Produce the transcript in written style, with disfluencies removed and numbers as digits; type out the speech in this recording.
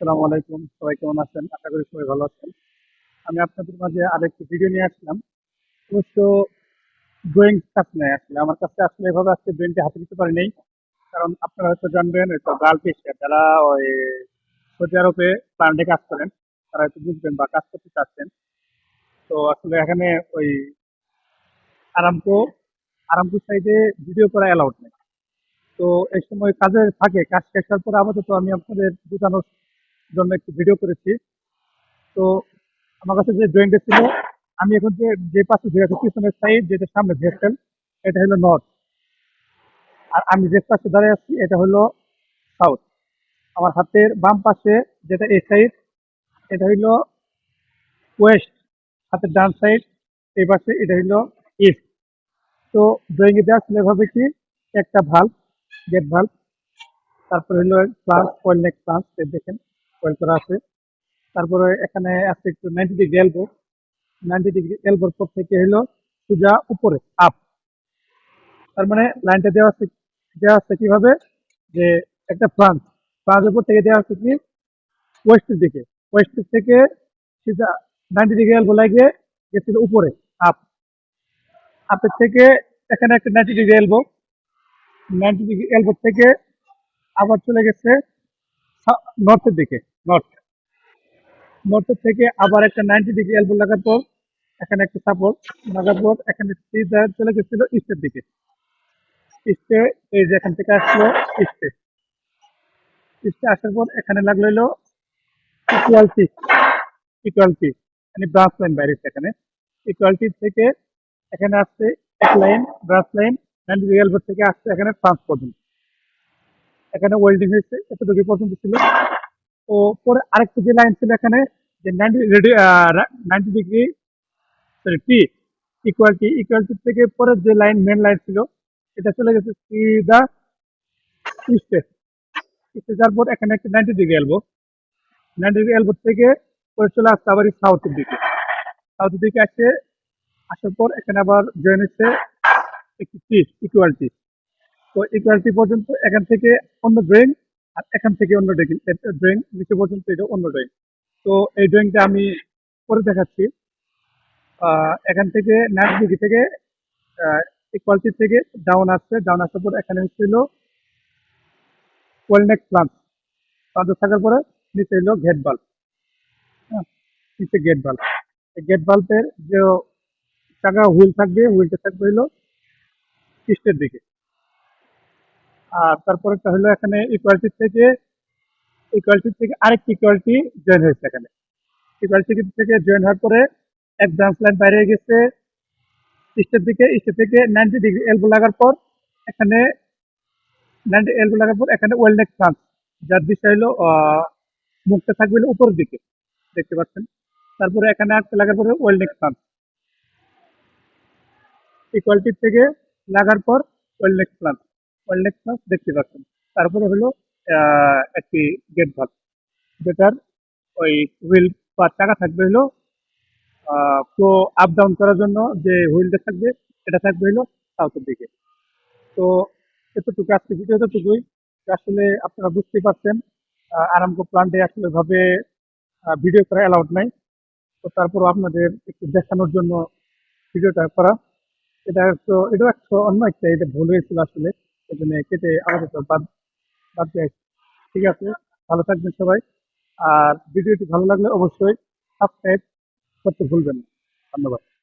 আসসালামু আলাইকুম। সবাই কেমন আছেন? আশা করি সবাই ভালো আছেন। আমি আপনাদের মাঝে আরেকটি ভিডিও নিয়ে আসলাম। অবশ্য ড্রয়িং কাজ নিয়ে আসলে আমার কাছে আসলে এভাবে আজকে ড্রয়িংটি হাতে নিতে পারি নাই। কারণ আপনারা হয়তো জানবেন হয়তো গার্লফ এশিয়া যারা ওই সৌদি আরবে প্লান্টে কাজ করেন তারা হয়তো বুঝবেন বা কাজ করতে চাচ্ছেন। তো আসলে এখানে ওই আরামকো আরামকো সাইডে ভিডিও করা অ্যালাউড নেই। তো এই সময় কাজের ফাঁকে কাজ শেষ হওয়ার পর আপাতত আমি আপনাদের বোঝানোর জন্য একটু ভিডিও করেছি। তো আমার কাছে যে ড্রয়িংটা ছিল, আমি এখন যে পাশে ধরে আছি পিছনের সাইড যেটা সামনে ভেস্টেল, এটা হলো নর্থ। আর আমি যে পাশে দাঁড়িয়ে আছি এটা হলো সাউথ। আমার হাতের বাম পাশে যেটা এই সাইড, এটা হইলো ওয়েস্ট। হাতের ডান সাইড এই পাশে এটা হইলো ইস্ট। তো ড্রয়িং এ দেওয়া ছিল এভাবে কি, একটা ভাল্ব, গেট ভাল্ব, তারপরে হইলো প্লাস কয়েল নেক প্লাস দেখেন কয়েল করা আছে। তারপরে এখানে আছে একটু 90 ডিগ্রি এলবো। 90 ডিগ্রি এলবোর পর থেকে হলো সোজা উপরে আপ। তার মানে লাইনটা দেওয়া আছে কিভাবে, যে একটা ফ্রান্সের উপর থেকে দেওয়া আছে কি ওয়েস্টের দিকে। ওয়েস্টের থেকে সিধা 90 ডিগ্রি এলবো লাগিয়ে গেছিল উপরে আপ। আপের থেকে এখানে একটা 90 ডিগ্রি এলবো। 90 ডিগ্রি এলবো থেকে আবার চলে গেছে নর্থের দিকে। নর্থ নর্থের থেকে আবার একটা 90 ডিগ্রি এলবো লাগার পর এখানে একটা সাপোর্ট লাগার পর এখানে সিধা চলে গেছিল ইস্টের দিকে। ইস্টে এই যে এখান থেকে আসলো ইস্টে। ইস্টে আসার পর এখানে লাগলো হলো ইকুয়ালটি। ইকুয়ালটি মানে ব্রাঞ্চ লাইন বাইরে এখানে। ইকুয়ালটি থেকে এখানে আসছে এক লাইন ব্রাঞ্চ লাইন। 90 ডিগ্রি থেকে আসছে এখানে ট্রান্সপোর্টিং। এখানে ওয়েল্ডিং হয়েছে এতটুকু পর্যন্ত ছিল। তো পরে আরেকটা যে লাইন ছিল এখানে, যে 90 ডিগ্রি সরি টি ইকুয়ালটি থেকে পরের যে লাইন মেন লাইন ছিল, এটা চলে গেছে সিধা ইস্টে। ইস্টে যাওয়ার পর এখানে একটা 90 ডিগ্রি এলবো। 90 ডিগ্রি এলবো থেকে পরে চলে আসছে আবার সাউথের দিকে। সাউথের দিকে আসার পর এখানে আবার জয়েন হচ্ছে একটি ইকুয়ালিটি। তো ইকুয়ালিটি পর্যন্ত এখান থেকে অন্য ড্রয়িং, আর এখান থেকে অন্য ড্রয়িং নিচে পর্যন্ত এটা অন্য ড্রয়িং। তো এই ড্রয়িংটা আমি করে দেখাচ্ছি। এখান থেকে 90 ডিগ্রি থেকে ইকুয়ালিটি থেকে ডাউন আসছে। ডাউন আসার পর এখানে হচ্ছিল ওয়েলনেক প্লান্ট থাকার পরে নিচে এলো গেট বাল্ব। হ্যাঁ, নিচে গেট বাল্ব। এই গেট বাল্বের যে চাকা হুইল থাকবে, হুইলটা থাকবে হলো ইস্টের দিকে। আর তারপরেরটা হলো এখানে ইকুয়ালিটি থেকে আরেকটি ইকুয়ালিটি জয়েন হয়েছে এখানে। ইকুয়ালিটি থেকে জয়েন হওয়ার পরে এক ব্রাঞ্চ লাইন বাইরে গেছে ইস্টের দিকে। ইস্টের থেকে 90 ডিগ্রি এলবো লাগার পর এখানে 90 এলবো লাগার পর এখানে ওয়েলনেক প্লান্ট, যার দিশা হলো মুখটা থাকবে হলো উপরের দিকে, দেখতে পাচ্ছেন। তারপরে এখানে আটকে লাগার পরে ওয়েলনেক প্লান্ট ইকুয়ালিটি থেকে লাগার পর ওয়েলনেক প্লান্ট দেখতে পাচ্ছেন। তারপরে হলো একটি গেট ভাল্ব, যেটার ওই হুইল বা চাকা থাকবে হলো ফ্লো আপ ডাউন করার জন্য। যে হুইলটা থাকবে এটা থাকবে হলো সাউথের দিকে। তো এতটুকু আজকে ভিডিও এতটুকুই। যে আসলে আপনারা বুঝতেই পারছেন আরামকো প্লান্টে আসলে ভাবে ভিডিও করা অ্যালাউড নাই। তো তারপরও আপনাদের একটু দেখানোর জন্য ভিডিওটা করা। এটাও একটা অন্য একটা এটা ভুল হয়েছিল আসলে, এই জন্য কেটে আপাতত বাদ বাদ দিয়ে আসছি। ঠিক আছে, ভালো থাকবেন সবাই। আর ভিডিওটি ভালো লাগলে অবশ্যই সাবস্ক্রাইব করতে ভুলবেন না। ধন্যবাদ।